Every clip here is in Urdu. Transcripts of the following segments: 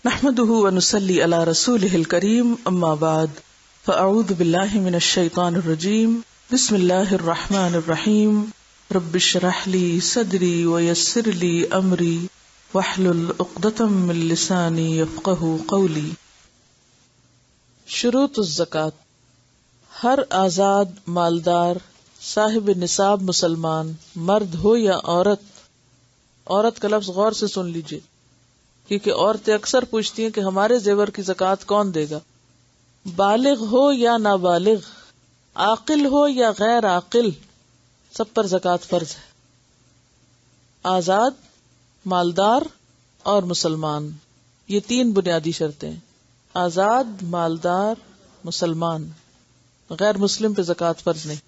نحمده ونصلي على رسوله الكريم اما بعد فاعوذ بالله من الشيطان الرجيم بسم الله الرحمن الرحيم رب اشرح لي صدري ويسر لي امري واحلل عقدة من لساني يفقهوا قولي۔ شروط الزکوٰۃ، ہر آزاد مالدار صاحب نصاب مسلمان مرد ہو یا عورت کا لفظ غور سے سن لیجئے، کیونکہ عورتیں اکثر پوچھتی ہیں کہ ہمارے زیور کی زکوٰۃ کون دے گا۔ بالغ ہو یا نابالغ، عاقل ہو یا غیر عاقل، سب پر زکوٰۃ فرض ہے۔ آزاد، مالدار اور مسلمان، یہ تین بنیادی شرطیں ہیں۔ آزاد، مالدار، مسلمان، غیر مسلم پہ زکوٰۃ فرض نہیں۔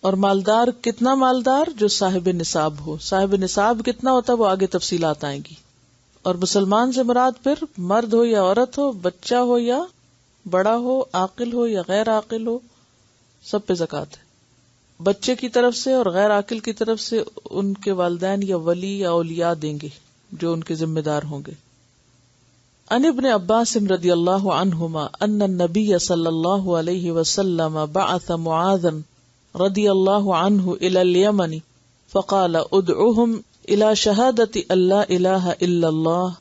اور مالدار کتنا مالدار؟ جو صاحب نصاب ہو۔ صاحب نصاب کتنا ہوتا ہے وہ آگے تفصیلات آئیں گی۔ اور مسلمان سے مراد پھر مرد ہو یا عورت ہو، بچہ ہو یا بڑا ہو، عاقل ہو یا غیر عاقل ہو، سب پہ زکوٰۃ ہے۔ بچے کی طرف سے اور غیر عاقل کی طرف سے ان کے والدین یا ولی یا اولیاء دیں گے جو ان کے ذمہ دار ہوں گے۔ عن ابن عباس رضی اللہ عنہما ان النبی صلی اللہ علیہ وسلم بعث معاذا رضی اللہ عنہ الى الیمن فقال ادعوهم الى شہادت ان لا الہ الا اللہ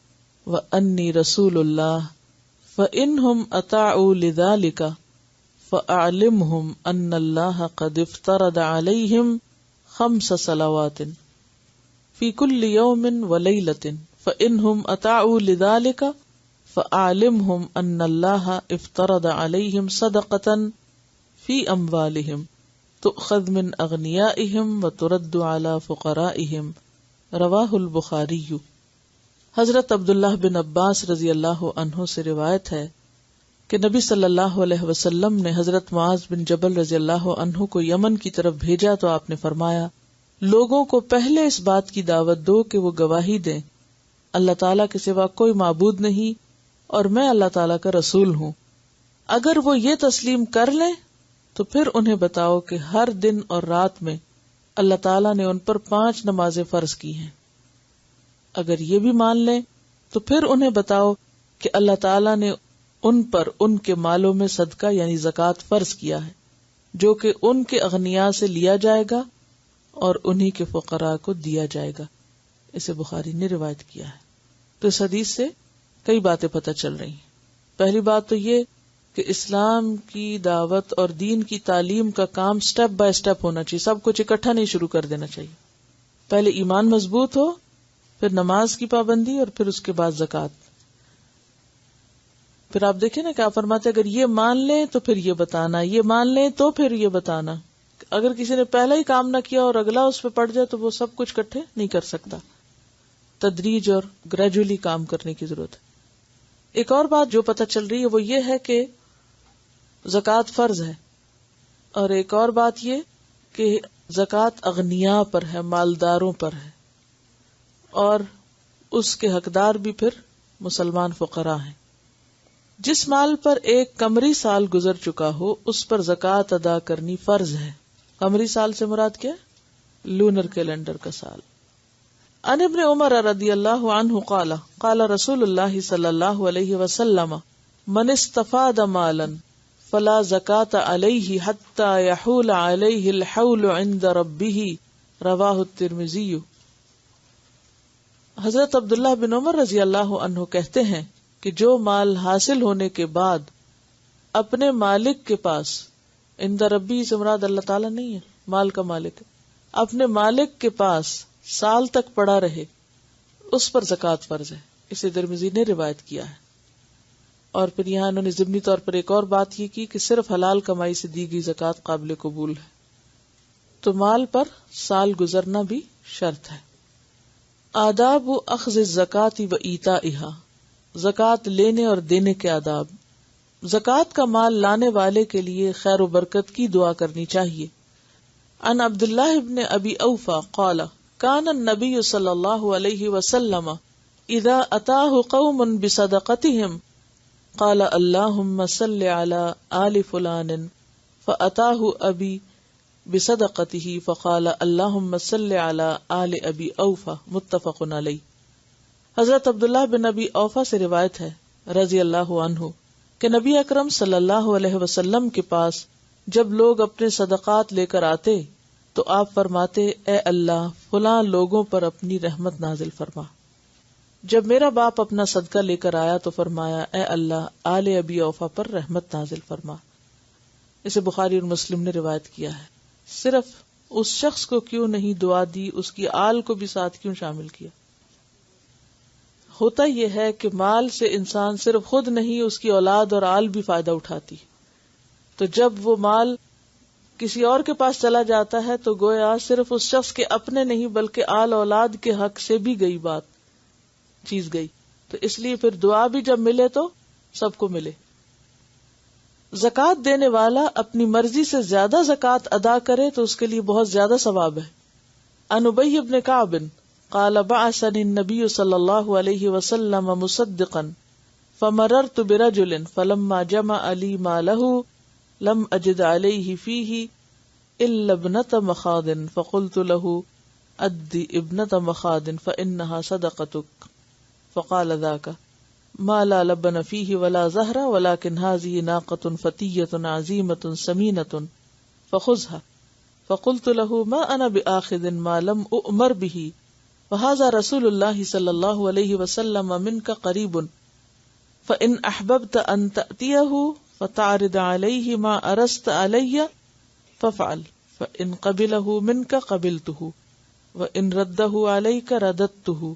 وانی رسول اللہ فانہم اطاعوا لذلک فاعلمهم ان اللہ قد افترض علیہم 5 صلوات فی کل یوم ولیلۃ فانہم اطاعوا لذلک فاعلمهم ان اللہ افترض علیہم صدقۃ فی اموالہم تؤخذ من اغنیائہم وترد علی فقرائہم، رواہ البخاری۔ حضرت عبداللہ بن عباس رضی اللہ عنہ سے روایت ہے کہ نبی صلی اللہ علیہ وسلم نے حضرت معاذ بن جبل رضی اللہ عنہ کو یمن کی طرف بھیجا تو آپ نے فرمایا، لوگوں کو پہلے اس بات کی دعوت دو کہ وہ گواہی دیں اللہ تعالیٰ کے سوا کوئی معبود نہیں اور میں اللہ تعالیٰ کا رسول ہوں۔ اگر وہ یہ تسلیم کر لیں تو پھر انہیں بتاؤ کہ ہر دن اور رات میں اللہ تعالیٰ نے ان پر 5 نمازیں فرض کی ہیں۔ اگر یہ بھی مان لیں تو پھر انہیں بتاؤ کہ اللہ تعالیٰ نے ان پر ان کے مالوں میں صدقہ یعنی زکوٰۃ فرض کیا ہے، جو کہ ان کے اغنیاء سے لیا جائے گا اور انہی کے فقراء کو دیا جائے گا۔ اسے بخاری نے روایت کیا ہے۔ تو اس حدیث سے کئی باتیں پتہ چل رہی ہیں۔ پہلی بات تو یہ کہ اسلام کی دعوت اور دین کی تعلیم کا کام سٹیپ بائی سٹیپ ہونا چاہیے، سب کچھ اکٹھا نہیں شروع کر دینا چاہیے۔ پہلے ایمان مضبوط ہو، پھر نماز کی پابندی اور پھر اس کے بعد زکوٰۃ۔ پھر آپ دیکھیں نا کہ آپ فرماتے اگر یہ مان لیں تو پھر یہ بتانا، یہ مان لیں تو پھر یہ بتانا۔ اگر کسی نے پہلا ہی کام نہ کیا اور اگلا اس پہ پڑ جائے تو وہ سب کچھ اکٹھے نہیں کر سکتا۔ تدریج اور گریجولی کام کرنے کی ضرورت ہے۔ ایک اور بات جو پتہ چل رہی ہے وہ یہ ہے کہ زکوٰۃ فرض ہے، اور ایک اور بات یہ کہ زکوٰۃ اغنیاء پر ہے، مالداروں پر ہے، اور اس کے حقدار بھی پھر مسلمان فقراء ہیں۔ جس مال پر ایک قمری سال گزر چکا ہو اس پر زکوٰۃ ادا کرنی فرض ہے۔ قمری سال سے مراد کیا؟ لونر کیلنڈر کا سال۔ عن ابن عمر رضی اللہ عنہ قال قال رسول اللہ صلی اللہ علیہ وسلم من استفاد مالا فلا زکاة علیہ حتی یحول علیہ الحول عند ربہ، رواہ الترمذی۔ حضرت عبداللہ بن عمر رضی اللہ عنہ کہتے ہیں کہ جو مال حاصل ہونے کے بعد اپنے مالک کے پاس، عند ربی سے مراد اللہ تعالیٰ نہیں ہے، مال کا مالک، اپنے مالک کے پاس سال تک پڑا رہے، اس پر زکوٰۃ فرض ہے۔ اسے ترمذی نے روایت کیا ہے۔ اور پھر یہاں انہوں نے ضمنی طور پر ایک اور بات یہ کی کہ صرف حلال کمائی سے دی گئی زکوٰۃ قابل قبول ہے، تو مال پر سال گزرنا بھی شرط ہے۔ آداب اخذ الزکاۃ و ایتائہا، زکوٰۃ لینے اور دینے کے آداب۔ زکوٰۃ کا مال لانے والے کے لیے خیر و برکت کی دعا کرنی چاہیے۔ عن عبداللہ ابن ابی اوفا قال کان النبی صلی اللہ علیہ وسلم اذا اتاہ قوم بصدقتہم قال اللہم صل علی آل فلان فاتاہ ابی بصدقتہ فقال اللہم صل علی آل ابی اوفا، متفق علیہ۔ حضرت عبداللہ بن ابی اوفا سے روایت ہے رضی اللہ عنہ کہ نبی اکرم صلی اللہ علیہ وسلم کے پاس جب لوگ اپنے صدقات لے کر آتے تو آپ فرماتے اے اللہ فلاں لوگوں پر اپنی رحمت نازل فرما. جب میرا باپ اپنا صدقہ لے کر آیا تو فرمایا اے اللہ آل ابی اوفا پر رحمت نازل فرما. اسے بخاری اور مسلم نے روایت کیا ہے. صرف اس شخص کو کیوں نہیں دعا دی, اس کی آل کو بھی ساتھ کیوں شامل کیا؟ ہوتا یہ ہے کہ مال سے انسان صرف خود نہیں اس کی اولاد اور آل بھی فائدہ اٹھاتی. تو جب وہ مال کسی اور کے پاس چلا جاتا ہے تو گویا صرف اس شخص کے اپنے نہیں بلکہ آل اولاد کے حق سے بھی گئی بات چیز گئی. تو اس لیے پھر دعا بھی جب ملے تو سب کو ملے. زکوٰۃ دینے والا اپنی مرضی سے زیادہ زکوٰۃ ادا کرے تو اس کے لیے بہت زیادہ ثواب ہے. عن ابی بن کعب قال بعثني النبي صلی اللہ علیہ وسلم مصدقا فمررت برجل فلما جمع لي ماله لم اجد عليه فيه الا ابنة مخاض فقلت له ادي ابنة مخاض فانها صدقتك فقال ذاك ما لا لبن فيه ولا زهر ولكن هذه ناقة فتية عزيمة سمينة فخذها فقلت له ما انا بآخذ ما لم اؤمر به وهذا رسول الله صلى الله عليه وسلم منك قريب فإن أحببت أن تأتيه فتعرض عليه ما أرست علي فافعل فإن قبله منك قبلته وإن رده عليك رددته.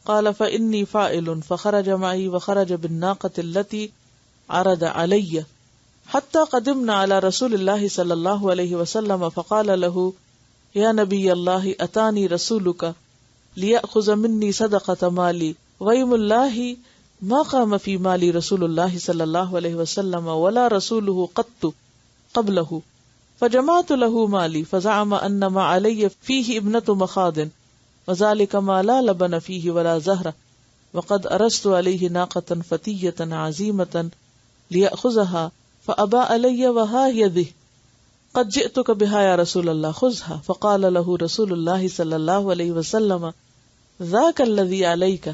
قال فإني فاعل فخرج معي وخرج بالناقة التي عرض علي حتى قدمنا على رسول الله صلى الله عليه وسلم فقال له يا نبي الله أتاني رسولك ليأخذ مني صدقة مالي ويم الله ما قام في مالي رسول الله صلى الله عليه وسلم ولا رسوله قط قبله فجمعت له مالي فزعم أن ما علي فيه ابنة مخاض وذلك ما لا لبن فيه ولا زهر وقد أرست عليه ناقة فتية عزيمة ليأخذها فأبى علي وها يده قد جئتك بها يا رسول الله خذها. فقال له رسول الله صلى الله عليه وسلم ذاك الذي عليك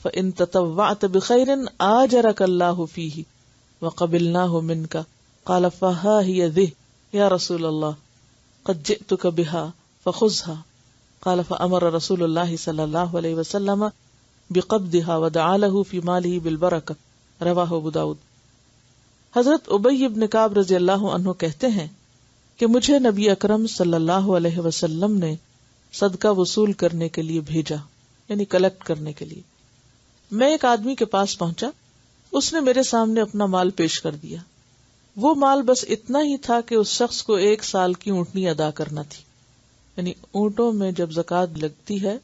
فإن تطوعت بخير آجرك الله فيه وقبلناه منك. قال فها هي ذه يا رسول الله قد جئتك بها فخذها. قال فأمر رسول الله صلى الله عليه وسلم بقبضها ودعا له في ماله بالبركة. رواه ابو داود. حضرت ابی بن کعب رضی اللہ عنہ کہتے ہیں کہ مجھے نبی اکرم صلی اللہ علیہ وسلم نے صدقہ وصول کرنے کے لیے بھیجا, یعنی کلیکٹ کرنے کے لیے. میں ایک آدمی کے پاس پہنچا, اس نے میرے سامنے اپنا مال پیش کر دیا. وہ مال بس اتنا ہی تھا کہ اس شخص کو 1 سال کی اونٹنی ادا کرنا تھی. یعنی اونٹوں میں جب زکوٰۃ لگتی ہے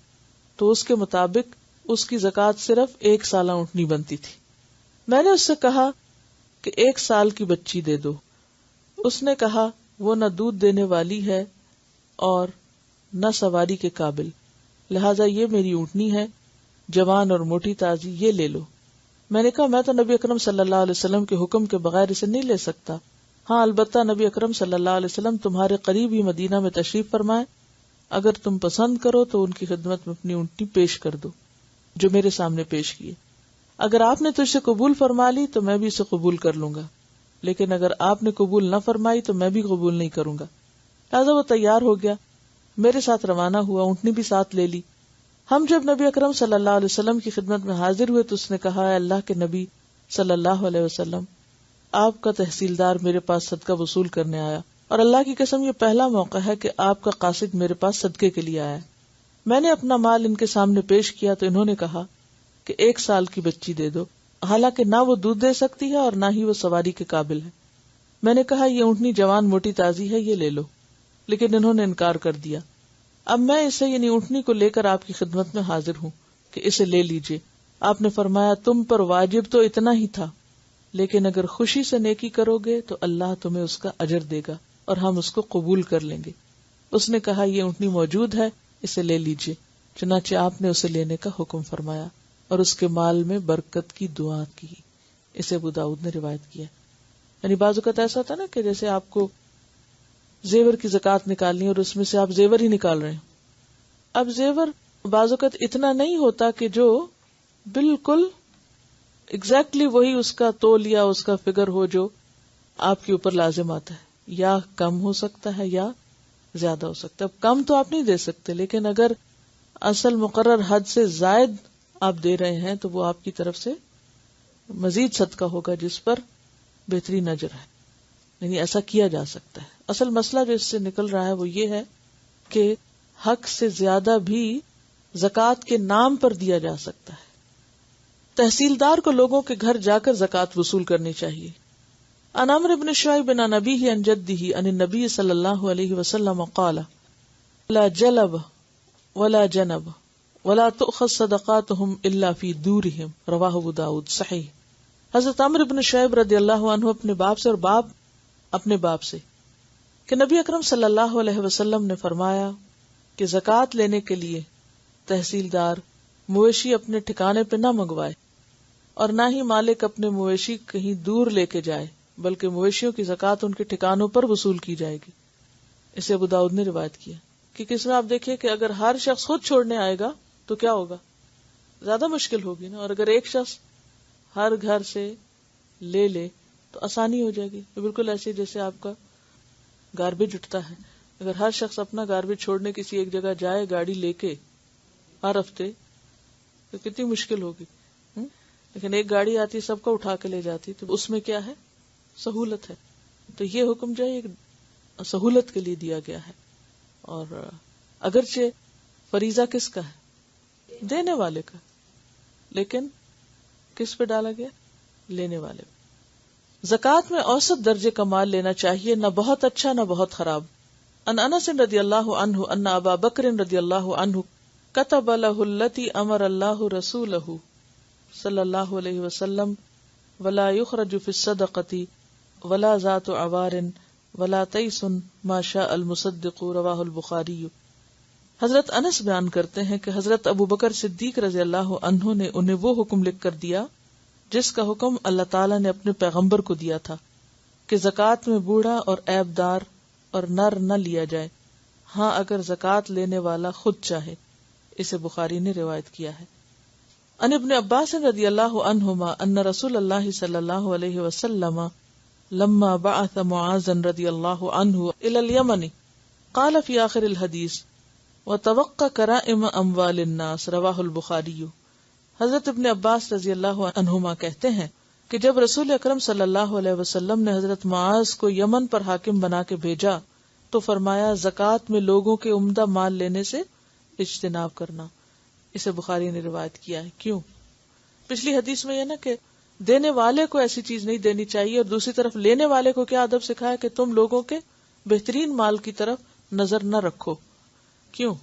تو اس کے مطابق اس کی زکوٰۃ صرف 1 سالہ اونٹنی بنتی تھی. میں نے اس سے کہا کہ 1 سال کی بچی دے دو. اس نے کہا وہ نہ دودھ دینے والی ہے اور نہ سواری کے قابل, لہذا یہ میری اونٹنی ہے, جوان اور موٹی تازی, یہ لے لو. میں نے کہا میں تو نبی اکرم صلی اللہ علیہ وسلم کے حکم کے بغیر اسے نہیں لے سکتا. ہاں البتہ نبی اکرم صلی اللہ علیہ وسلم تمہارے قریب ہی مدینہ میں تشریف فرمائے, اگر تم پسند کرو تو ان کی خدمت میں اپنی اونٹنی پیش کر دو جو میرے سامنے پیش کیے. اگر آپ نے تجھ سے قبول فرما لی تو میں بھی اسے قبول کر لوں گا, لیکن اگر آپ نے قبول نہ فرمائی تو میں بھی قبول نہیں کروں گا. لہٰذا وہ تیار ہو گیا, میرے ساتھ روانہ ہوا, اونٹنی بھی ساتھ لے لی. ہم جب نبی اکرم صلی اللہ علیہ وسلم کی خدمت میں حاضر ہوئے تو اس نے کہا, اے اللہ کے نبی صلی اللہ علیہ وسلم, آپ کا تحصیلدار میرے پاس صدقہ وصول کرنے آیا, اور اللہ کی قسم یہ پہلا موقع ہے کہ آپ کا قاصد میرے پاس صدقے کے لیے آیا. میں نے اپنا مال ان کے سامنے پیش کیا تو انہوں نے کہا کہ 1 سال کی بچی دے دو, حالانکہ نہ وہ دودھ دے سکتی ہے اور نہ ہی وہ سواری کے قابل ہے. میں نے کہا یہ اونٹنی جوان موٹی تازی ہے, یہ لے لو, لیکن انہوں نے انکار کر دیا. اب میں اسے یعنی اونٹنی کو لے کر آپ کی خدمت میں حاضر ہوں کہ اسے لے لیجئے. آپ نے فرمایا تم پر واجب تو اتنا ہی تھا, لیکن اگر خوشی سے نیکی کرو گے تو اللہ تمہیں اس کا اجر دے گا اور ہم اس کو قبول کر لیں گے. اس نے کہا یہ اونٹنی موجود ہے, اسے لے لیجئے. چنانچہ آپ نے اسے لینے کا حکم فرمایا اور اس کے مال میں برکت کی دعا کی. اسے ابو داؤد نے روایت کیا. یعنی بعض اوقات ایسا ہوتا ہے نا کہ جیسے آپ کو زیور کی زکوٰۃ نکالنی اور اس میں سے آپ زیور ہی نکال رہے ہیں. اب زیور بعض اوقات اتنا نہیں ہوتا کہ جو بالکل ایگزیکٹلی وہی اس کا تول یا اس کا فگر ہو جو آپ کے اوپر لازم آتا ہے، یا کم ہو سکتا ہے یا زیادہ ہو سکتا ہے. اب کم تو آپ نہیں دے سکتے، لیکن اگر اصل مقرر حد سے زائد آپ دے رہے ہیں تو وہ آپ کی طرف سے مزید صدقہ ہوگا جس پر بہترین اجر ہے. یعنی ایسا کیا جا سکتا ہے. اصل مسئلہ جو اس سے نکل رہا ہے وہ یہ ہے کہ حق سے زیادہ بھی زکوٰۃ کے نام پر دیا جا سکتا ہے. تحصیلدار کو لوگوں کے گھر جا کر زکوٰۃ وصول کرنی چاہیے. عن عمرو بن شعیب عن ابیہ عن جدہ عن النبی صلی اللہ علیہ وسلم قال لا جلب ولا جنب ولا تؤخذ صدقاتهم الا في دورهم رواہ ابو داؤد صحیح. حضرت عمرو بن شعیب رضی اللہ عنہ اپنے باپ سے اور باپ اپنے باپ سے کہ نبی اکرم صلی اللہ علیہ وسلم نے فرمایا کہ زکوٰۃ لینے کے لیے تحصیلدار مویشی اپنے ٹھکانے پہ نہ منگوائے اور نہ ہی مالک اپنے مویشی کہیں دور لے کے جائے، بلکہ مویشیوں کی زکوٰۃ ان کے ٹھکانوں پر وصول کی جائے گی. اسے ابو داؤد نے روایت کیا. کہ اس میں آپ دیکھیں کہ اگر ہر شخص خود چھوڑنے آئے گا تو کیا ہوگا، زیادہ مشکل ہوگی نا. اور اگر ایک شخص ہر گھر سے لے لے تو آسانی ہو جائے گی. بالکل ایسے جیسے آپ کا گاربیج اٹھتا ہے، اگر ہر شخص اپنا گاربیج چھوڑنے کسی ایک جگہ جائے گاڑی لے کے ہر ہفتے تو کتنی مشکل ہوگی. لیکن ایک گاڑی آتی سب کو اٹھا کے لے جاتی، تو اس میں کیا ہے، سہولت ہے. تو یہ حکم جو ہے ایک سہولت کے لیے دیا گیا ہے. اور اگرچہ فریضہ کس کا ہے، دینے والے کا، لیکن کس پہ ڈالا گیا، لینے والے پہ. زکوٰۃ میں اوسط درجے کا مال لینا چاہیے، نہ بہت اچھا نہ بہت خراب. ان انس رضی اللہ عنہ ان ابا بکر رضی اللہ عنہ کتب له التي امر اللہ رسولہ صلی اللہ علیہ وسلم ولا يخرج في الصدقة ولا ذات عوار ولا تیس ما شاء المصدق رواہ البخاری. حضرت انس بیان کرتے ہیں کہ حضرت ابو بکر صدیق رضی اللہ عنہ نے انہیں وہ حکم لکھ کر دیا جس کا حکم اللہ تعالیٰ نے اپنے پیغمبر کو دیا تھا کہ زکوٰۃ میں بوڑھا اور عیب دار اور نر نہ لیا جائے، ہاں اگر زکوٰۃ لینے والا خود چاہے. اسے بخاری نے روایت کیا ہے. ان ابن عباس رضی اللہ عنہما ان رسول اللہ صلی اللہ علیہ وسلم لما بعث معاذ رضی اللہ عنہ الى الیمن قال فی آخر الحدیث وتوقع کرائم اموال الناس رواہ البخاری. حضرت ابن عباس رضی اللہ عنہما کہتے ہیں کہ جب رسول اکرم صلی اللہ علیہ وسلم نے حضرت معاذ کو یمن پر حاکم بنا کے بھیجا تو فرمایا زکوٰۃ میں لوگوں کے عمدہ مال لینے سے اجتناب کرنا. اسے بخاری نے روایت کیا ہے. کیوں؟ پچھلی حدیث میں یہ نا کہ دینے والے کو ایسی چیز نہیں دینی چاہیے، اور دوسری طرف لینے والے کو کیا ادب سکھایا کہ تم لوگوں کے بہترین مال کی طرف نظر نہ رکھو. کیوں؟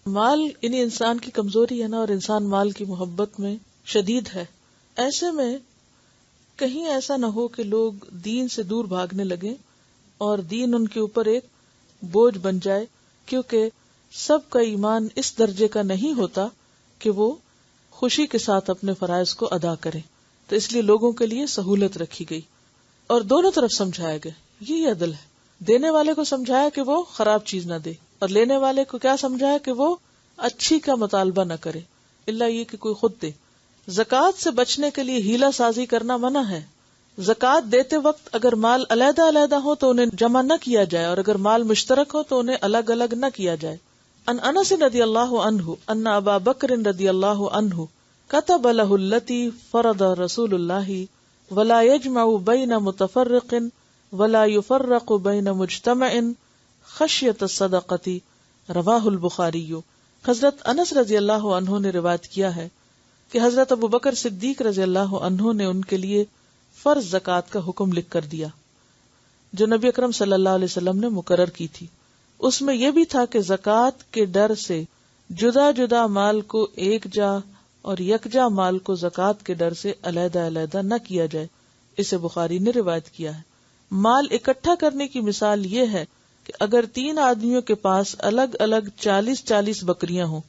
مال یعنی انسان کی کمزوری ہے نا، اور انسان مال کی محبت میں شدید ہے. ایسے میں کہیں ایسا نہ ہو کہ لوگ دین سے دور بھاگنے لگیں اور دین ان کے اوپر ایک بوجھ بن جائے، کیونکہ سب کا ایمان اس درجے کا نہیں ہوتا کہ وہ خوشی کے ساتھ اپنے فرائض کو ادا کریں. تو اس لیے لوگوں کے لیے سہولت رکھی گئی اور دونوں طرف سمجھایا گیا. یہی عدل ہے. دینے والے کو سمجھایا کہ وہ خراب چیز نہ دے، اور لینے والے کو کیا سمجھایا کہ وہ اچھی کا مطالبہ نہ کرے، الا یہ کہ کوئی خود دے. زکوٰۃ سے بچنے کے لیے ہیلا سازی کرنا منع ہے. زکوٰۃ دیتے وقت اگر مال علیحدہ علیحدہ ہو تو انہیں جمع نہ کیا جائے، اور اگر مال مشترک ہو تو انہیں الگ الگ نہ کیا جائے. ان انس رضی اللہ عنہ ان ابا بکر رضی اللہ عنہ کتب له التي فرض رسول اللہ ولا يجمع بین متفرق ولا يفرق بین مجتمع خشیۃ الصدقة رواہ البخاری. حضرت انس رضی اللہ عنہ نے روایت کیا ہے کہ حضرت ابو بکر صدیق رضی اللہ عنہ نے ان کے لیے فرض زکوٰۃ کا حکم لکھ کر دیا جو نبی اکرم صلی اللہ علیہ وسلم نے مقرر کی تھی. اس میں یہ بھی تھا کہ زکوٰۃ کے ڈر سے جدا جدا مال کو ایک جا اور یکجا مال کو زکوٰۃ کے ڈر سے علیحدہ علیحدہ نہ کیا جائے. اسے بخاری نے روایت کیا ہے. مال اکٹھا کرنے کی مثال یہ ہے کہ اگر 3 آدمیوں کے پاس الگ الگ 40 بکریاں ہوں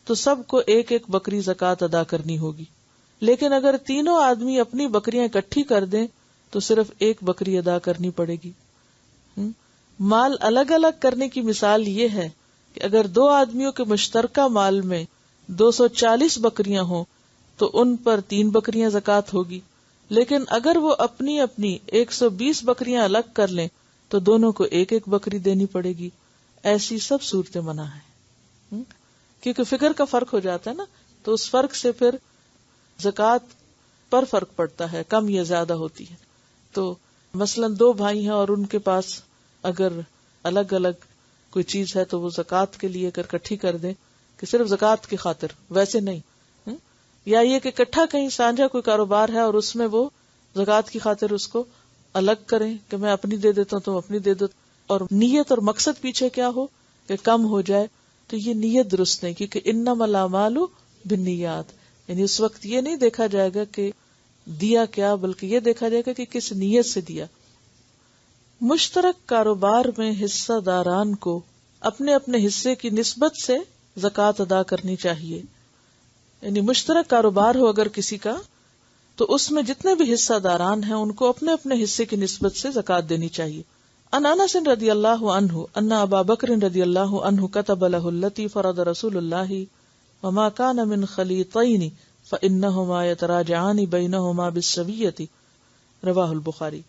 تو سب کو ایک ایک بکری زکوٰۃ ادا کرنی ہوگی. لیکن اگر تینوں آدمی اپنی بکریاں اکٹھی کر دیں تو صرف ایک بکری ادا کرنی پڑے گی. مال الگ الگ کرنے کی مثال یہ ہے کہ اگر 2 آدمیوں کے مشترکہ مال میں 240 بکریاں ہوں تو ان پر 3 بکریاں زکوٰۃ ہوگی، لیکن اگر وہ اپنی اپنی 120 بکریاں الگ کر لیں تو دونوں کو 1 بکری دینی پڑے گی. ایسی سب صورتیں منع ہیں، کیونکہ فکر کا فرق ہو جاتا ہے نا، تو اس فرق سے پھر زکوٰۃ پر فرق پڑتا ہے، کم یا زیادہ ہوتی ہے. تو مثلا 2 بھائی ہیں اور ان کے پاس اگر الگ الگ کوئی چیز ہے تو وہ زکوٰۃ کے لیے اگر اکٹھی کر دیں کہ صرف زکوٰۃ کی خاطر، ویسے نہیں. یا یہ کہ اکٹھا کہیں سانجھا کوئی کاروبار ہے اور اس میں وہ زکوٰۃ کی خاطر اس کو الگ کریں کہ میں اپنی دے دیتا ہوں تم اپنی دے دو، اور نیت اور مقصد پیچھے کیا ہو کہ کم ہو جائے، تو یہ نیت درست نہیں، کیونکہ انما الاعمال بالنیات، یعنی اس وقت یہ نہیں دیکھا جائے گا کہ دیا کیا، بلکہ یہ دیکھا جائے گا کہ کس نیت سے دیا. مشترک کاروبار میں حصہ داران کو اپنے اپنے حصے کی نسبت سے زکوٰۃ ادا کرنی چاہیے. یعنی مشترک کاروبار ہو اگر کسی کا تو اس میں جتنے بھی حصہ داران ہیں ان کو اپنے اپنے حصے کی نسبت سے زکوٰۃ دینی چاہیے. عن انس رضی اللہ عنہ ان ابا بکر رضی اللہ عنہ كتب له التي فرض رسول الله وما كان من خليطين فانهما يتراجعان بينهما بالسوية رواہ البخاری.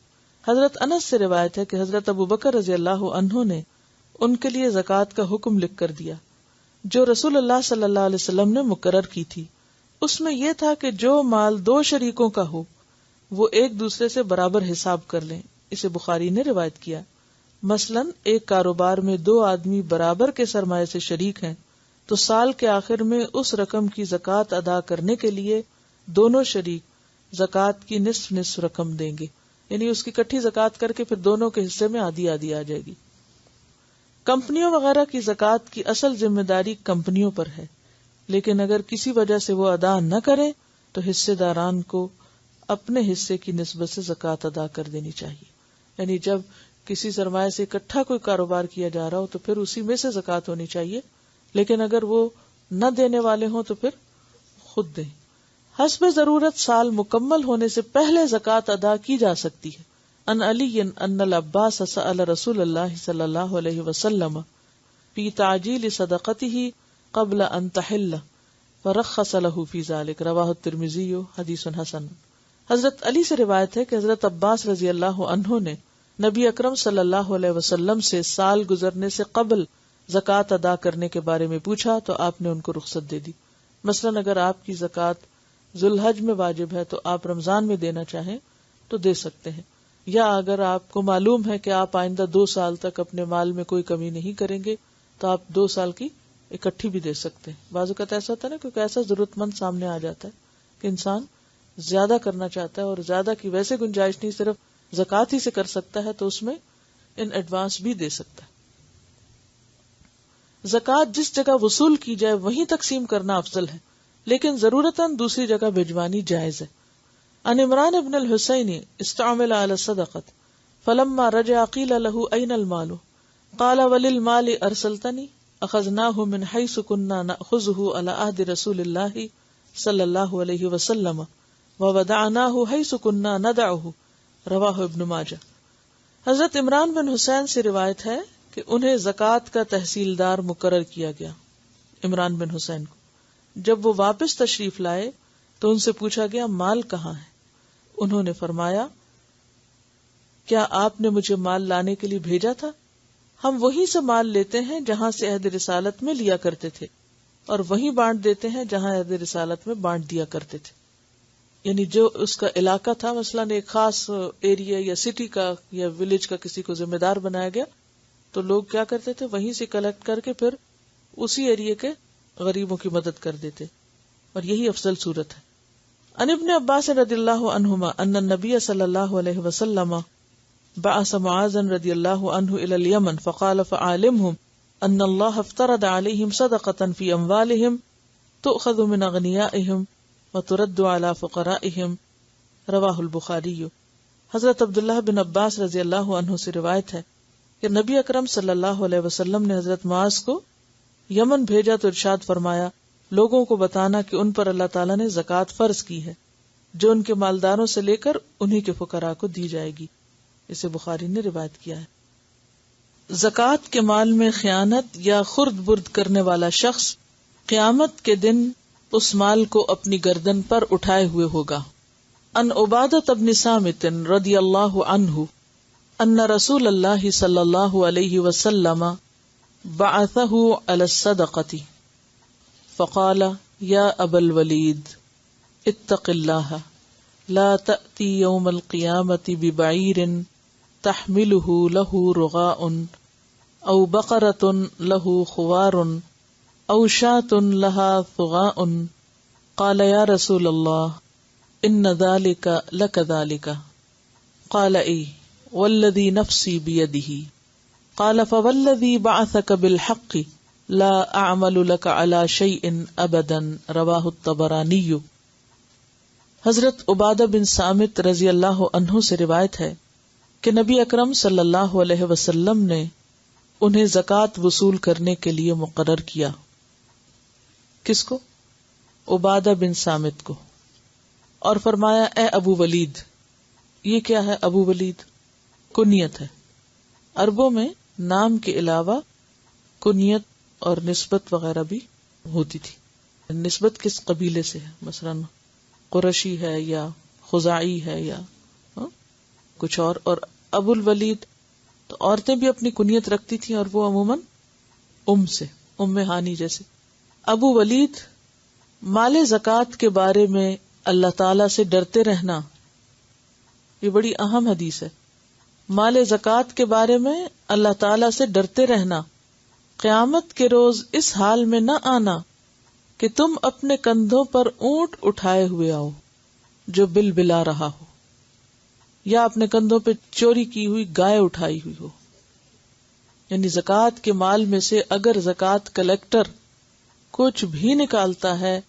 حضرت انس سے روایت ہے کہ حضرت ابو بکر رضی اللہ عنہ نے ان کے لیے زکوٰۃ کا حکم لکھ کر دیا جو رسول اللہ صلی اللہ علیہ وسلم نے مقرر کی تھی. اس میں یہ تھا کہ جو مال 2 شریکوں کا ہو وہ ایک دوسرے سے برابر حساب کر لیں. اسے بخاری نے روایت کیا. مثلا ایک کاروبار میں 2 آدمی برابر کے سرمایہ سے شریک ہیں تو سال کے آخر میں اس رقم کی زکوٰۃ ادا کرنے کے لیے دونوں شریک زکوٰۃ کی نصف رقم دیں گے، یعنی اس کی اکٹھی زکوٰۃ کر کے پھر دونوں کے حصے میں آدھی آدھی آ جائے گی. کمپنیوں وغیرہ کی زکوٰۃ کی اصل ذمہ داری کمپنیوں پر ہے، لیکن اگر کسی وجہ سے وہ ادا نہ کریں تو حصے داران کو اپنے حصے کی نسبت سے زکوٰۃ ادا کر دینی چاہیے. یعنی جب کسی سرمایہ سے اکٹھا کوئی کاروبار کیا جا رہا ہو تو پھر اسی میں سے زکوٰۃ ہونی چاہیے، لیکن اگر وہ نہ دینے والے ہوں تو پھر خود دیں. حسب ضرورت سال مکمل ہونے سے پہلے زکوٰۃ ادا کی جا سکتی ہے. ان علی ان العباس سأل رسول اللہ صلی اللہ علیہ وسلم فی تعجیل صدقته قبل ان تحل فرخص له فی ذلک رواہ الترمذی حدیث حسن. حضرت علی سے روایت ہے کہ حضرت عباس رضی اللہ عنہ نے نبی اکرم صلی اللہ علیہ وسلم سے سال گزرنے سے قبل زکوٰۃ ادا کرنے کے بارے میں پوچھا تو آپ نے ان کو رخصت دے دی. مثلا اگر آپ کی زکوٰۃ ذوالحج میں واجب ہے تو آپ رمضان میں دینا چاہیں تو دے سکتے ہیں، یا اگر آپ کو معلوم ہے کہ آپ آئندہ 2 سال تک اپنے مال میں کوئی کمی نہیں کریں گے تو آپ 2 سال کی اکٹھی بھی دے سکتے ہیں. بعض اوقات ایسا ہوتا ہے نا، کیونکہ ایسا ضرورت مند سامنے آ جاتا ہے کہ انسان زیادہ کرنا چاہتا ہے اور زیادہ کی ویسے گنجائش نہیں، صرف زکوٰۃ ہی سے کر سکتا ہے، تو اس میں ان ایڈوانس بھی دے سکتا ہے. زکوٰۃ جس جگہ وصول کی جائے وہیں تقسیم کرنا افضل ہے، لیکن ضرورتاً دوسری جگہ بھجوانی جائز ہے. ان عمران ابن الحسین استعمل على الصدقۃ فلما رجع قیل له این المال قال وللمال ارسلتنی اخذناه من حيث كنا ناخذه على عهد رسول الله صلی اللہ علیہ وسلم وودعناه حيث كنا ندعه رواہ ابن ماجہ. حضرت عمران بن حسین سے روایت ہے کہ انہیں زکوٰۃ کا تحصیلدار مقرر کیا گیا. عمران بن حسین کو جب وہ واپس تشریف لائے تو ان سے پوچھا گیا مال کہاں ہے؟ انہوں نے فرمایا کیا آپ نے مجھے مال لانے کے لیے بھیجا تھا؟ ہم وہیں سے مال لیتے ہیں جہاں سے عہد رسالت میں لیا کرتے تھے اور وہیں بانٹ دیتے ہیں جہاں عہد رسالت میں بانٹ دیا کرتے تھے. یعنی جو اس کا علاقہ تھا، مثلا ایک خاص ایریا یا سٹی کا یا ولیج کا کسی کو ذمہ دار بنایا گیا تو لوگ کیا کرتے تھے، وہیں سے کلیکٹ کر کے پھر اسی ایریا کے غریبوں کی مدد کر دیتے، اور یہی افضل صورت ہے. ان ابن عباس رضی اللہ عنہما ان النبی صلی اللہ علیہ وسلم بعث معاذا رضی اللہ عنہ الى اليمن فقال فعالمهم ان اللہ افترض علیہم صدقۃ فی اموالہم تؤخذ من اغنیائہم وترد على فقرائہم رواہ البخاری. حضرت عبداللہ بن عباس رضی اللہ عنہ سے روایت ہے کہ نبی اکرم صلی اللہ علیہ وسلم نے حضرت معاذ کو یمن بھیجا تو ارشاد فرمایا لوگوں کو بتانا کہ ان پر اللہ تعالیٰ نے زکوٰۃ فرض کی ہے جو ان کے مالداروں سے لے کر انہی کے فقراء کو دی جائے گی. اسے بخاری نے روایت کیا ہے. زکوٰۃ کے مال میں خیانت یا خرد برد کرنے والا شخص قیامت کے دن اس مال کو اپنی گردن پر اٹھائے ہوئے ہوگا۔ ان عبادۃ بن صامت رضی اللہ عنہ ان رسول اللہ صلی اللہ علیہ وسلم بعثہ علی الصدقۃ فقال یا ابا الولید اتق اللہ لا تأتی یوم القیامۃ ببعیر تحملہ لہ رغاء او بقرۃ لہ خوار او شاة لها ثغاء قال یا رسول اللہ ان ذلك لكذلك قال اے والذی نفسی بیدہ قال فوالذی بعثک بالحق لا اعمل لك على شیء ابدا رواہ الطبرانی۔ حضرت عبادہ بن صامت رضی اللہ عنہ سے روایت ہے کہ نبی اکرم صلی اللہ علیہ وسلم نے انہیں زکوٰۃ وصول کرنے کے لیے مقرر کیا۔ کس کو؟ عبادہ بن صامت کو، اور فرمایا اے ابو ولید۔ یہ کیا ہے ابو ولید؟ کنیت ہے۔ عربوں میں نام کے علاوہ کنیت اور نسبت وغیرہ بھی ہوتی تھی۔ نسبت کس قبیلے سے ہے، مثلا قرشی ہے یا خزاعی ہے یا کچھ اور ابو الولید تو عورتیں بھی اپنی کنیت رکھتی تھیں، اور وہ عموماً سے ام ہانی جیسے۔ ابو ولید، مال زکوٰۃ کے بارے میں اللہ تعالی سے ڈرتے رہنا، یہ بڑی اہم حدیث ہے۔ مال زکوٰۃ کے بارے میں اللہ تعالی سے ڈرتے رہنا، قیامت کے روز اس حال میں نہ آنا کہ تم اپنے کندھوں پر اونٹ اٹھائے ہوئے آؤ جو بل بلا رہا ہو، یا اپنے کندھوں پہ چوری کی ہوئی گائے اٹھائی ہوئی ہو۔ یعنی زکوٰۃ کے مال میں سے اگر زکوٰۃ کلیکٹر کچھ بھی نکالتا ہے،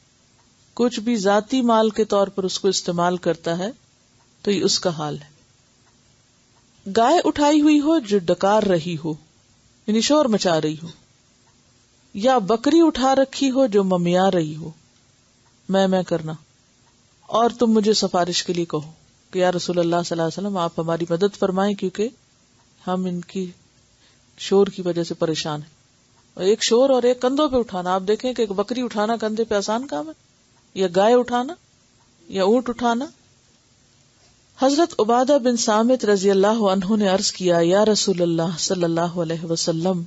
کچھ بھی ذاتی مال کے طور پر اس کو استعمال کرتا ہے، تو یہ اس کا حال ہے۔ گائے اٹھائی ہوئی ہو جو ڈکار رہی ہو، یعنی شور مچا رہی ہو، یا بکری اٹھا رکھی ہو جو ممیا رہی ہو، میں کرنا، اور تم مجھے سفارش کے لیے کہو کہ یا رسول اللہ صلی اللہ علیہ وسلم آپ ہماری مدد فرمائیں کیونکہ ہم ان کی شور کی وجہ سے پریشان ہیں۔ اور ایک شور اور ایک کندھوں پہ اٹھانا، آپ دیکھیں کہ ایک بکری اٹھانا کندھے پہ آسان کام ہے، یا گائے اٹھانا یا اونٹ اٹھانا۔ حضرت عبادہ بن صامت رضی اللہ عنہ نے عرض کیا یا رسول اللہ صلی اللہ علیہ وسلم،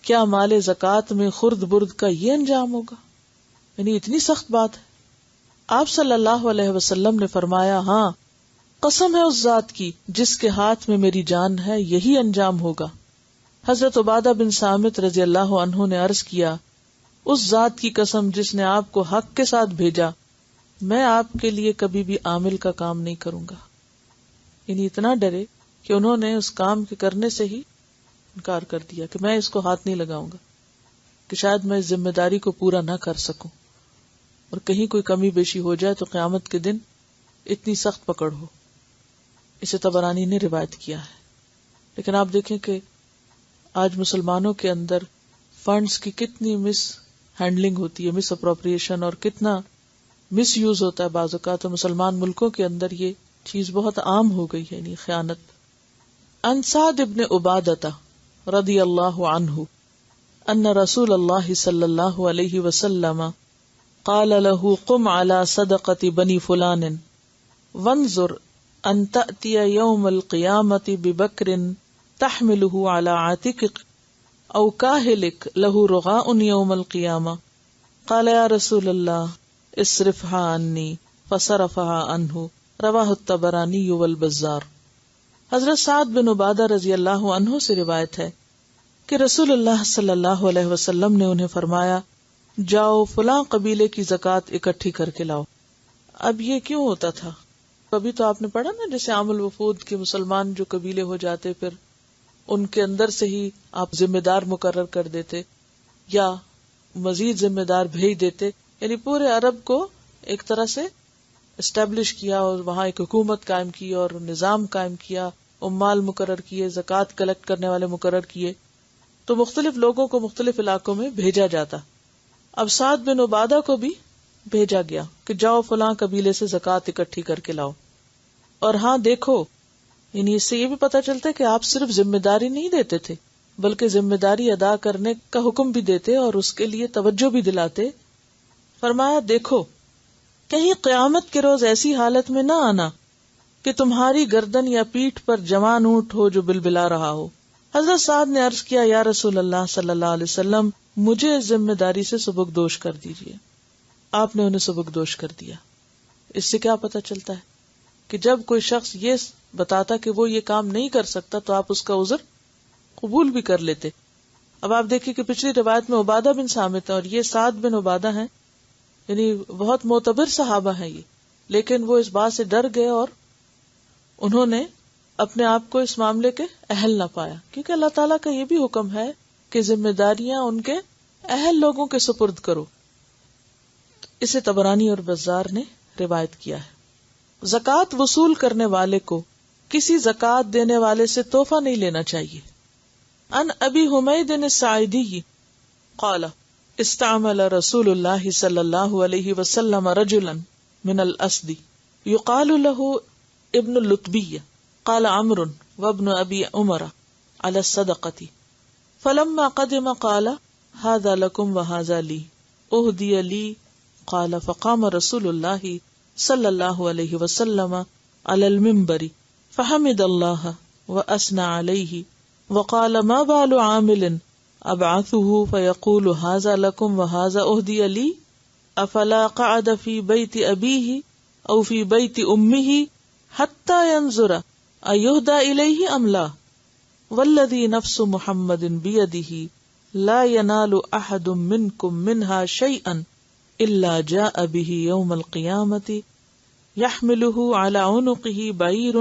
کیا مال زکوٰۃ میں خرد برد کا یہ انجام ہوگا؟ یعنی اتنی سخت بات ہے۔ آپ صلی اللہ علیہ وسلم نے فرمایا ہاں، قسم ہے اس ذات کی جس کے ہاتھ میں میری جان ہے، یہی انجام ہوگا۔ حضرت عبادہ بن صامت رضی اللہ عنہ نے عرض کیا اس ذات کی قسم جس نے آپ کو حق کے ساتھ بھیجا، میں آپ کے لیے کبھی بھی عامل کا کام نہیں کروں گا۔ یعنی اتنا ڈرے کہ انہوں نے اس کام کے کرنے سے ہی انکار کر دیا کہ میں اس کو ہاتھ نہیں لگاؤں گا، کہ شاید میں اس ذمہ داری کو پورا نہ کر سکوں، اور کہیں کوئی کمی بیشی ہو جائے تو قیامت کے دن اتنی سخت پکڑ ہو۔ اسے طبرانی نے روایت کیا ہے۔ لیکن آپ دیکھیں کہ آج مسلمانوں کے اندر فنڈز کی کتنی مس ہینڈلنگ ہوتی ہے، مس اپروپریشن، اور کتنا مس یوز ہوتا ہے بعض اوقات۔ تو مسلمان ملکوں کے اندر یہ چیز بہت عام ہو گئی ہے، یعنی خیانت۔ عن سعد بن عبادہ رضی اللہ عنہ ان رسول اللہ صلی اللہ علیہ وسلم قال له قم على صدقة بني فلان وانظر ان تأتي يوم القيامة ببكر تحمله على عاتقك او كاهلك له رغاء يوم القيامة قال يا رسول الله اصرفها عني فصرفها عنه رواہ الطبرانی والبزار۔ حضرت سعد بن عبادہ رضی اللہ عنہ سے روایت ہے کہ رسول اللہ صلی اللہ علیہ وسلم نے انہیں فرمایا جاؤ فلاں قبیلے کی زکوٰۃ اکٹھی کر کے لاؤ۔ اب یہ کیوں ہوتا تھا؟ کبھی تو آپ نے پڑھا نا، جیسے عام الوفود کے مسلمان جو قبیلے ہو جاتے، پھر ان کے اندر سے ہی آپ ذمہ دار مقرر کر دیتے یا مزید ذمہ دار بھیج دیتے، یعنی پورے عرب کو ایک طرح سے اسٹیبلش کیا، اور وہاں ایک حکومت قائم کی اور نظام قائم کیا، عمال مقرر کیے، زکوٰۃ کلیکٹ کرنے والے مقرر کیے، تو مختلف لوگوں کو مختلف علاقوں میں بھیجا جاتا۔ اب سعد بن عبادہ کو بھی بھیجا گیا کہ جاؤ فلاں قبیلے سے زکوٰۃ اکٹھی کر کے لاؤ۔ اور ہاں دیکھو، یعنی اس سے یہ بھی پتہ چلتا ہے کہ آپ صرف ذمہ داری نہیں دیتے تھے، بلکہ ذمہ داری ادا کرنے کا حکم بھی دیتے اور اس کے لیے توجہ بھی دلاتے فرمایا دیکھو کہیں قیامت کے روز ایسی حالت میں نہ آنا کہ تمہاری گردن یا پیٹھ پر جوان اونٹ ہو جو بلبلا رہا ہو. حضرت سعد نے عرض کیا یا رسول اللہ صلی اللہ علیہ وسلم مجھے اس ذمہ داری سے سبکدوش کر دیجیے. آپ نے انہیں سبکدوش کر دیا. اس سے کیا پتہ چلتا ہے کہ جب کوئی شخص یہ بتاتا کہ وہ یہ کام نہیں کر سکتا تو آپ اس کا عذر قبول بھی کر لیتے. اب آپ دیکھیے کہ پچھلی روایت میں عبادہ بن صامت ہے اور یہ سعد بن عبادہ ہیں، یعنی بہت معتبر صحابہ ہیں یہ، لیکن وہ اس بات سے ڈر گئے اور انہوں نے اپنے آپ کو اس معاملے کے اہل نہ پایا، کیونکہ اللہ تعالیٰ کا یہ بھی حکم ہے کہ ذمہ داریاں ان کے اہل لوگوں کے سپرد کرو. اسے طبرانی اور بزار نے روایت کیا ہے. زکوٰۃ وصول کرنے والے کو کسی زکوٰۃ دینے والے سے تحفہ نہیں لینا چاہیے. ان ابی حمید الساعدی قال استعمل رسول اللہ صلی اللہ علیہ وسلم رجلا من الاسد یقال له ابن اللتبی قال عمرو وابن ابی عمر على الصدقة فلما قدم قال هذا لكم وهذا لي اهدي لي قال فقام رسول الله صلی اللہ علیہ وسلم علی المنبر فحمد اللہ واثنى علیہ وقال ما بال عامل ابعثه فيقول هذا لكم وهذا اهدي لي افلا قعد في بيت ابيه او في بيت امه حتى ينظر ايهدى اليه ام لا والذي نفس محمد بيده لا ينال احد منكم منها شيئا الا جاء به يوم القيامة يحمله على عنقه بعير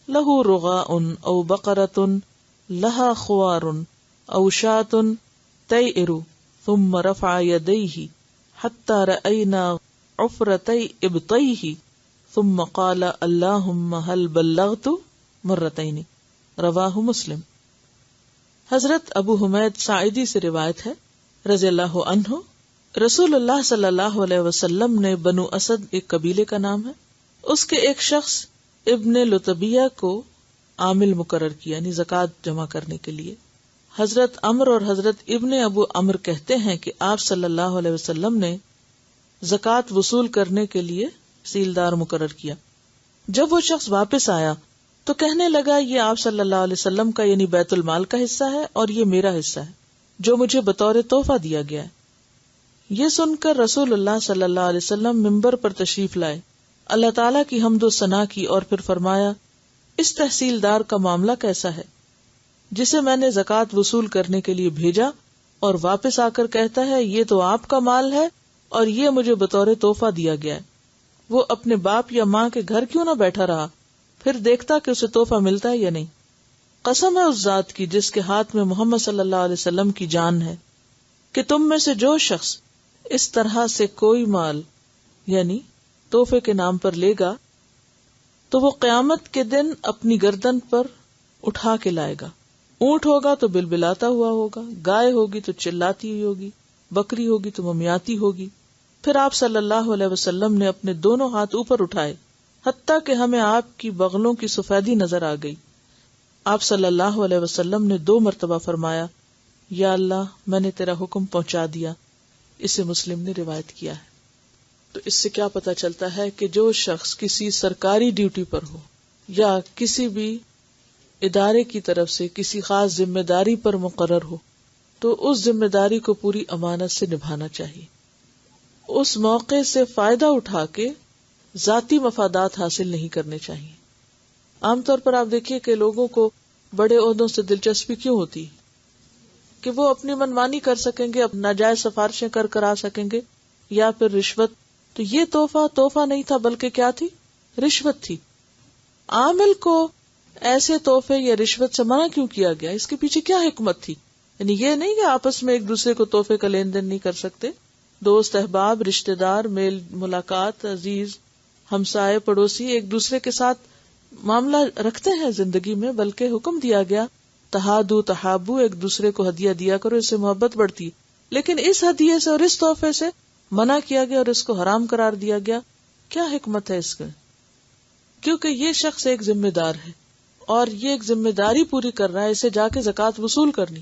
له رغاء او بقرة لها خوار او شاة تيئر ثم رفع يديه حتى رأينا عفرتي ابطيه ثم قال اللهم هل بلغت مرتين رواہ مسلم. حضرت ابو حمید ساعدی سے روایت ہے رضی اللہ عنہ، رسول اللہ صلی اللہ علیہ وسلم نے بنو اسد ایک قبیلے کا نام ہے، اس کے ایک شخص ابن لتبیہ کو عامل مقرر کیا، یعنی زکوٰۃ جمع کرنے کے لیے. حضرت عمر اور حضرت ابن ابو عمر کہتے ہیں کہ آپ صلی اللہ علیہ وسلم نے زکوٰۃ وصول کرنے کے لیے سیلدار مقرر کیا. جب وہ شخص واپس آیا تو کہنے لگا یہ آپ صلی اللہ علیہ وسلم کا یعنی بیت المال کا حصہ ہے اور یہ میرا حصہ ہے جو مجھے بطور تحفہ دیا گیا ہے. یہ سن کر رسول اللہ صلی اللہ علیہ وسلم منبر پر تشریف لائے، اللہ تعالیٰ کی حمد و ثنا کی اور پھر فرمایا اس تحصیلدار کا معاملہ کیسا ہے جسے میں نے زکوٰۃ وصول کرنے کے لیے بھیجا اور واپس آ کر کہتا ہے یہ تو آپ کا مال ہے اور یہ مجھے بطور تحفہ دیا گیا ہے. وہ اپنے باپ یا ماں کے گھر کیوں نہ بیٹھا رہا، پھر دیکھتا کہ اسے تحفہ ملتا ہے یا نہیں. قسم ہے اس ذات کی جس کے ہاتھ میں محمد صلی اللہ علیہ وسلم کی جان ہے کہ تم میں سے جو شخص اس طرح سے کوئی مال یعنی تحفے کے نام پر لے گا تو وہ قیامت کے دن اپنی گردن پر اٹھا کے لائے گا. اونٹ ہوگا تو بلبلاتا ہوا ہوگا، گائے ہوگی تو چلاتی ہوئی ہوگی، بکری ہوگی تو ممیاتی ہوگی. پھر آپ صلی اللہ علیہ وسلم نے اپنے دونوں ہاتھ اوپر اٹھائے حتیٰ کہ ہمیں آپ کی بغلوں کی سفیدی نظر آ گئی. آپ صلی اللہ علیہ وسلم نے 2 مرتبہ فرمایا یا اللہ میں نے تیرا حکم پہنچا دیا. اسے مسلم نے روایت کیا ہے. تو اس سے کیا پتہ چلتا ہے کہ جو شخص کسی سرکاری ڈیوٹی پر ہو یا کسی بھی ادارے کی طرف سے کسی خاص ذمہ داری پر مقرر ہو تو اس ذمہ داری کو پوری امانت سے نبھانا چاہیے. اس موقع سے فائدہ اٹھا کے ذاتی مفادات حاصل نہیں کرنے چاہیے. عام طور پر آپ دیکھیے کہ لوگوں کو بڑے عہدوں سے دلچسپی کیوں ہوتی کہ وہ اپنی منمانی کر سکیں گے، ناجائز سفارشیں کر آ سکیں گے یا پھر رشوت. تو یہ تحفہ نہیں تھا بلکہ کیا تھی؟ رشوت تھی. عامل کو ایسے تحفے یا رشوت سے منع کیوں کیا گیا؟ اس کے پیچھے کیا حکمت تھی؟ یعنی یہ نہیں کہ آپس میں ایک دوسرے کو تحفے کا لین دین نہیں کر سکتے. دوست احباب، رشتہ دار، میل ملاقات، عزیز ہمسائے پڑوسی ایک دوسرے کے ساتھ معاملہ رکھتے ہیں زندگی میں، بلکہ حکم دیا گیا تہادو تحابو، ایک دوسرے کو ہدیہ دیا کرو، اس سے محبت بڑھتی. لیکن اس ہدیے سے اور اس تحفے سے منع کیا گیا اور اس کو حرام قرار دیا گیا. کیا حکمت ہے اس میں؟ کیونکہ یہ شخص ایک ذمہ دار ہے اور یہ ایک ذمہ داری پوری کر رہا ہے، اسے جا کے زکوٰۃ وصول کرنی.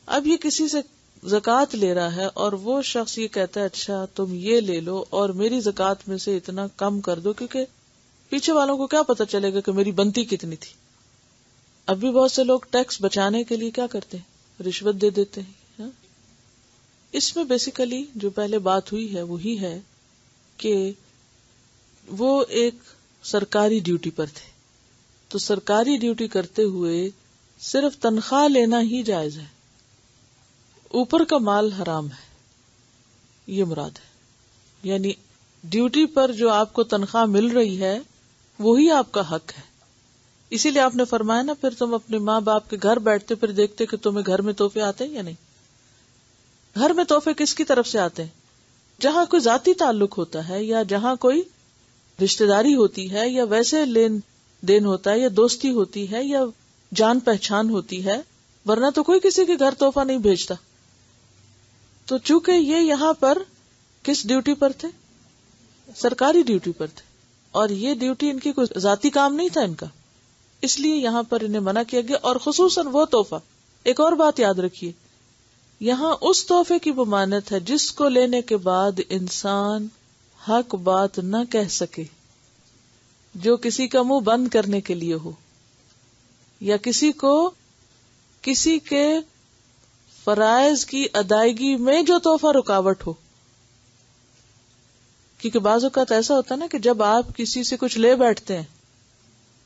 اب یہ کسی سے زکوٰۃ لے رہا ہے اور وہ شخص یہ کہتا ہے اچھا تم یہ لے لو اور میری زکوٰۃ میں سے اتنا کم کر دو، کیونکہ پیچھے والوں کو کیا پتا چلے گا کہ میری بنتی کتنی تھی. اب بھی بہت سے لوگ ٹیکس بچانے کے لیے کیا کرتے ہیں، رشوت دے دیتے ہیں. اس میں بیسیکلی جو پہلے بات ہوئی ہے وہی ہے کہ وہ ایک سرکاری ڈیوٹی پر تھے، تو سرکاری ڈیوٹی کرتے ہوئے صرف تنخواہ لینا ہی جائز ہے، اوپر کا مال حرام ہے، یہ مراد ہے. یعنی ڈیوٹی پر جو آپ کو تنخواہ مل رہی ہے وہی آپ کا حق ہے. اسی لیے آپ نے فرمایا نا پھر تم اپنے ماں باپ کے گھر بیٹھتے پھر دیکھتے کہ تمہیں گھر میں تحفے آتے ہیں یا نہیں. گھر میں تحفے کس کی طرف سے آتے ہیں؟ جہاں کوئی ذاتی تعلق ہوتا ہے یا جہاں کوئی رشتہ داری ہوتی ہے یا ویسے لین دین ہوتا ہے یا دوستی ہوتی ہے یا جان پہچان ہوتی ہے، ورنہ تو کوئی کسی کے گھر تحفہ نہیں بھیجتا. تو چونکہ یہ یہاں پر کس ڈیوٹی پر تھے، سرکاری ڈیوٹی پر تھے، اور یہ ڈیوٹی ان کی کوئی ذاتی کام نہیں تھا ان کا، اس لیے یہاں پر انہیں منع کیا گیا. اور خصوصاً وہ تحفہ، ایک اور بات یاد رکھیے، یہاں اس تحفے کی ممانعت ہے جس کو لینے کے بعد انسان حق بات نہ کہہ سکے، جو کسی کا منہ بند کرنے کے لیے ہو، یا کسی کو کسی کے فرائض کی ادائیگی میں جو تحفہ رکاوٹ ہو. کیونکہ بعض اوقات ایسا ہوتا ہے نا کہ جب آپ کسی سے کچھ لے بیٹھتے ہیں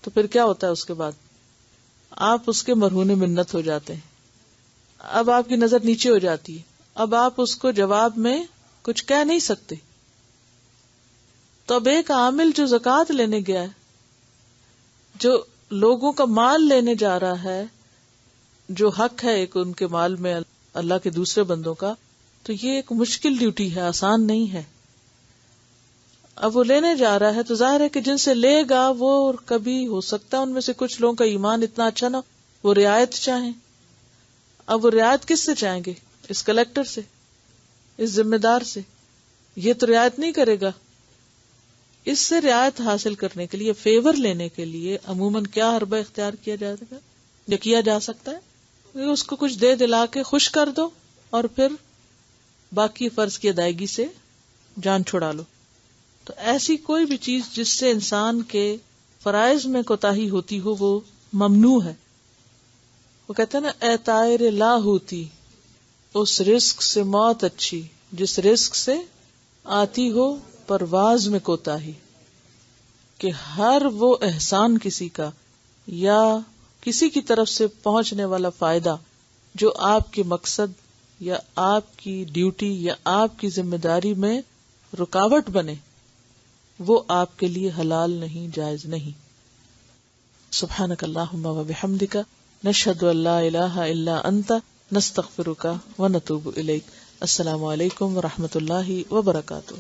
تو پھر کیا ہوتا ہے، اس کے بعد آپ اس کے مرہون منت ہو جاتے ہیں. اب آپ کی نظر نیچے ہو جاتی ہے، اب آپ اس کو جواب میں کچھ کہہ نہیں سکتے. تو اب ایک عامل جو زکوٰۃ لینے گیا ہے، جو لوگوں کا مال لینے جا رہا ہے، جو حق ہے ایک ان کے مال میں اللہ کے دوسرے بندوں کا، تو یہ ایک مشکل ڈیوٹی ہے، آسان نہیں ہے. اب وہ لینے جا رہا ہے تو ظاہر ہے کہ جن سے لے گا وہ کبھی ہو سکتا ہے ان میں سے کچھ لوگوں کا ایمان اتنا اچھا نہ، وہ رعایت چاہیں. اب وہ رعایت کس سے چاہیں گے؟ اس کلیکٹر سے، اس ذمہ دار سے. یہ تو رعایت نہیں کرے گا. اس سے رعایت حاصل کرنے کے لیے، فیور لینے کے لیے عموماً کیا حربہ اختیار کیا جائے گا یا کیا جا سکتا ہے، اس کو کچھ دے دلا کے خوش کر دو اور پھر باقی فرض کی ادائیگی سے جان چھڑا لو. تو ایسی کوئی بھی چیز جس سے انسان کے فرائض میں کوتاہی ہوتی ہو وہ ممنوع ہے. وہ کہتے ہیں نا، اے طائر لا ہوتی، اس رزق سے موت اچھی جس رزق سے آتی ہو پرواز میں کوتاہی. کہ ہر وہ احسان کسی کا یا کسی کی طرف سے پہنچنے والا فائدہ جو آپ کے مقصد یا آپ کی ڈیوٹی یا آپ کی ذمہ داری میں رکاوٹ بنے، وہ آپ کے لیے حلال نہیں، جائز نہیں. سبحانک اللہم و بحمدک، نشہد ان لا الہ الا انت، نستغفرک و نتوب الیک. السلام علیکم و رحمۃ اللہ وبرکاتہ.